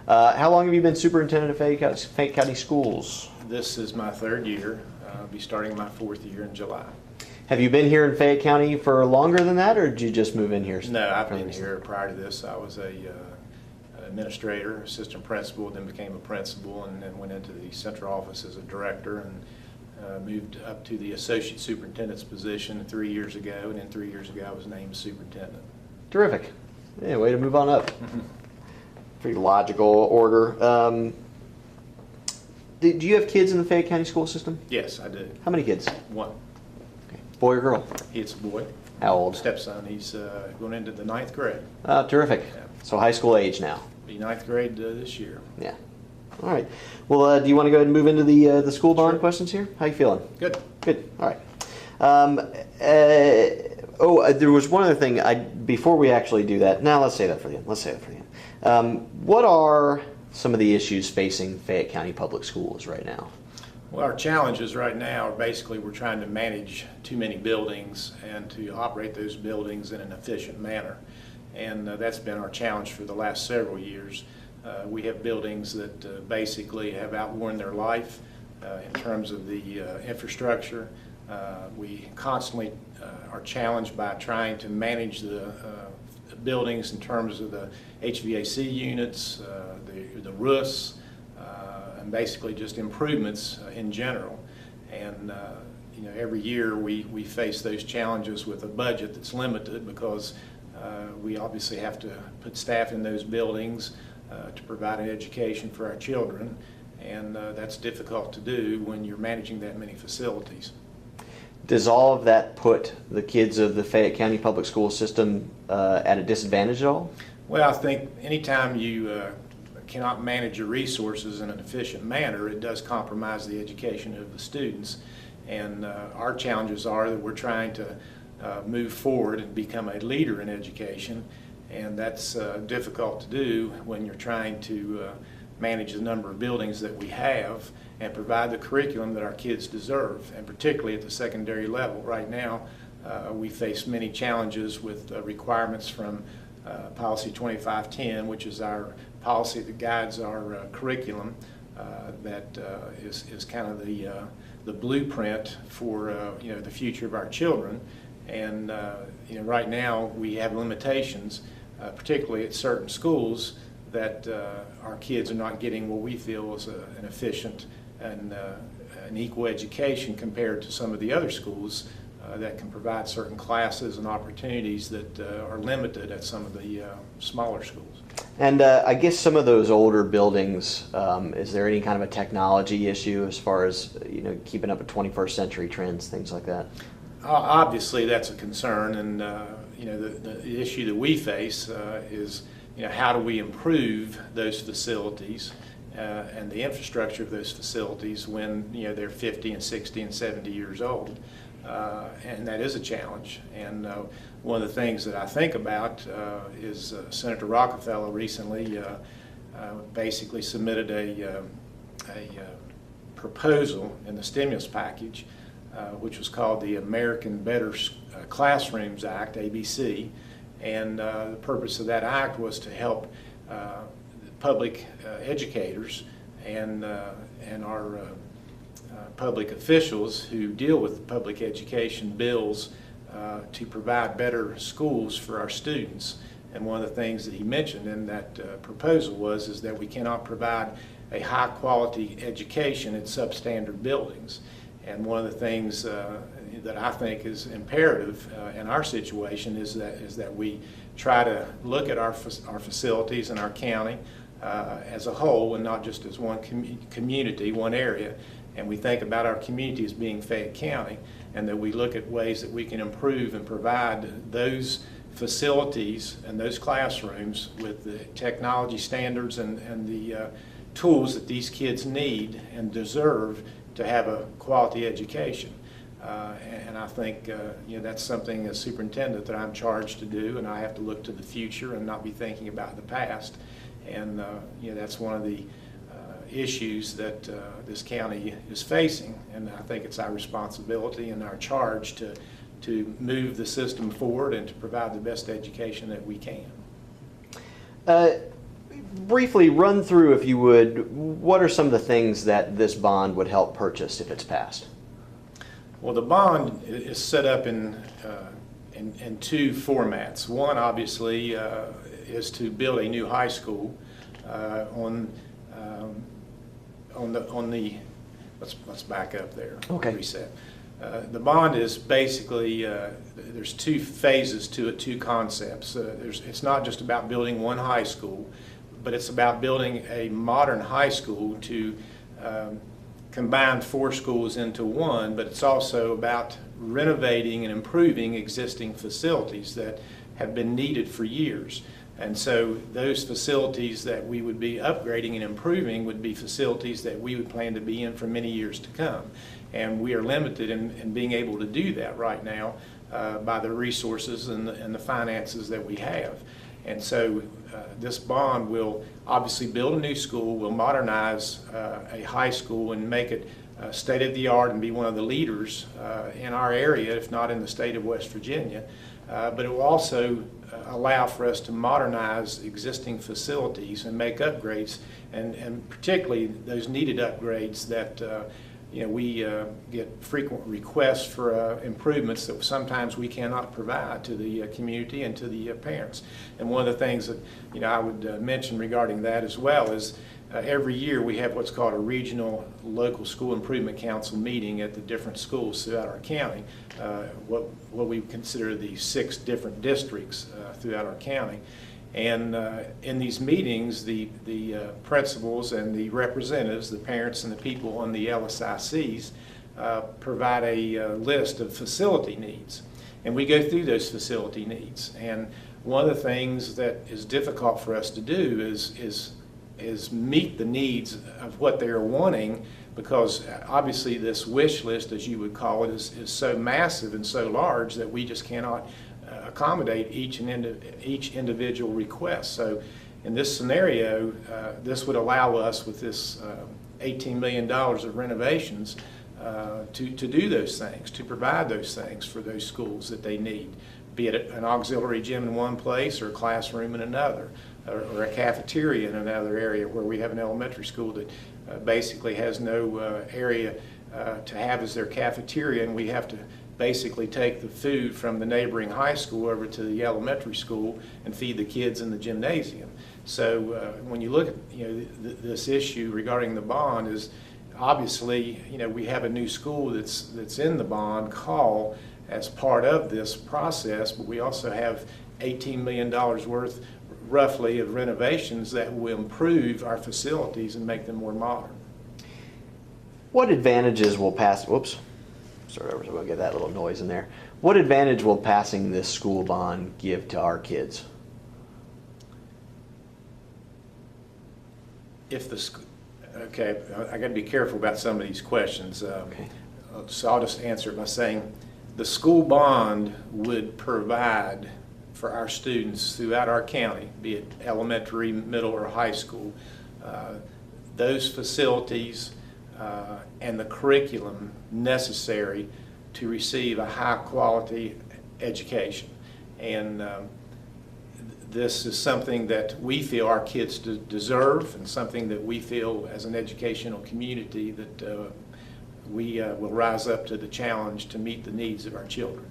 How long have you been superintendent of Fayette County Schools? This is my third year. I'll be starting my fourth year in July. Have you been here in Fayette County for longer than that, or did you just move in here? No, I've been here prior to this. I was an administrator, assistant principal, then became a principal, and then went into the central office as a director, and moved up to the associate superintendent's position 3 years ago, and then 3 years ago I was named superintendent. Terrific. Yeah, way to move on up. Pretty logical order. Do you have kids in the Fayette County school system? Yes, I do. How many kids? One. Okay. Boy or girl? It's a boy. How old? Stepson. He's going into the 9th grade. Terrific. Yeah. So high school age now. Be 9th grade this year. Yeah. All right. Well, do you want to go ahead and move into the school bond questions here? How you feeling? Good. Good. All right. There was one other thing. Before we actually do that, now let's say that for the end. What are some of the issues facing Fayette County Public Schools right now? Well, our challenges right now are basically we're trying to manage too many buildings and to operate those buildings in an efficient manner. And that's been our challenge for the last several years. We have buildings that basically have outworn their life in terms of the infrastructure. We constantly are challenged by trying to manage the buildings in terms of the HVAC units, the roofs, and basically just improvements in general. And every year we face those challenges with a budget that's limited because we obviously have to put staff in those buildings to provide an education for our children, and that's difficult to do when you're managing that many facilities. Does all of that put the kids of the Fayette County Public School System at a disadvantage at all? Well, I think anytime you cannot manage your resources in an efficient manner, it does compromise the education of the students. And our challenges are that we're trying to move forward and become a leader in education, and that's difficult to do when you're trying to manage the number of buildings that we have and provide the curriculum that our kids deserve, and particularly at the secondary level. Right now we face many challenges with requirements from Policy 2510, which is our policy that guides our curriculum, that is kind of the blueprint for the future of our children. And right now we have limitations, particularly at certain schools, that our kids are not getting what we feel is an efficient and an equal education compared to some of the other schools that can provide certain classes and opportunities that are limited at some of the smaller schools. And I guess some of those older buildings, is there any kind of a technology issue as far as keeping up with 21st century trends, things like that? Obviously that's a concern, and the issue that we face is how do we improve those facilities and the infrastructure of those facilities when they're 50 and 60 and 70 years old, and that is a challenge. And one of the things that I think about is Senator Rockefeller recently basically submitted a proposal in the stimulus package, which was called the American Better Classrooms Act, ABC. And the purpose of that act was to help public educators and our public officials who deal with public education bills to provide better schools for our students. And one of the things that he mentioned in that proposal is that we cannot provide a high quality education in substandard buildings. And one of the things that I think is imperative in our situation is that we try to look at our facilities in our county as a whole, and not just as one community, one area. And we think about our community as being Fayette County, and that we look at ways that we can improve and provide those facilities and those classrooms with the technology standards and the tools that these kids need and deserve to have a quality education. And I think that's something as superintendent that I'm charged to do, and I have to look to the future and not be thinking about the past. And that's one of the issues that this county is facing, and I think it's our responsibility and our charge to move the system forward and to provide the best education that we can. briefly run through, if you would, what are some of the things that this bond would help purchase if it's passed? Well, the bond is set up in two formats. One, obviously, is to build a new high school on the. Let's back up there. Okay. Reset. The bond is basically there's two phases to it, two concepts. It's not just about building one high school, but it's about building a modern high school to combine 4 schools into one, but it's also about renovating and improving existing facilities that have been needed for years. And so those facilities that we would be upgrading and improving would be facilities that we would plan to be in for many years to come. And we are limited in being able to do that right now by the resources and the finances that we have. And so this bond will obviously build a new school, will modernize a high school and make it state-of-the-art and be one of the leaders in our area, if not in the state of West Virginia. But it will also allow for us to modernize existing facilities and make upgrades, and particularly those needed upgrades that we get frequent requests for improvements that sometimes we cannot provide to the community and to the parents. And one of the things that I would mention regarding that as well is every year we have what's called a regional local school improvement council meeting at the different schools throughout our county, what we consider the 6 different districts throughout our county. And in these meetings, the principals and the representatives, the parents and the people on the LSICs provide a list of facility needs. And we go through those facility needs. And one of the things that is difficult for us to do is meet the needs of what they're wanting, because obviously this wish list, as you would call it, is so massive and so large that we just cannot accommodate each individual request. So in this scenario, this would allow us, with this $18 million of renovations, to do those things, to provide those things for those schools that they need, be it an auxiliary gym in one place or a classroom in another, or a cafeteria in another area, where we have an elementary school that basically has no area to have as their cafeteria, and we have to basically take the food from the neighboring high school over to the elementary school and feed the kids in the gymnasium. So when you look at this issue regarding the bond, is obviously we have a new school that's in the bond call as part of this process, but we also have $18 million worth roughly of renovations that will improve our facilities and make them more modern. What advantages will pass? Whoops. Start over, so we'll get that little noise in there. What advantage will passing this school bond give to our kids? Okay, I got to be careful about some of these questions. Okay. So I'll just answer it by saying the school bond would provide for our students throughout our county, be it elementary, middle, or high school, those facilities and the curriculum necessary to receive a high quality education. And this is something that we feel our kids deserve, and something that we feel as an educational community that we will rise up to the challenge to meet the needs of our children.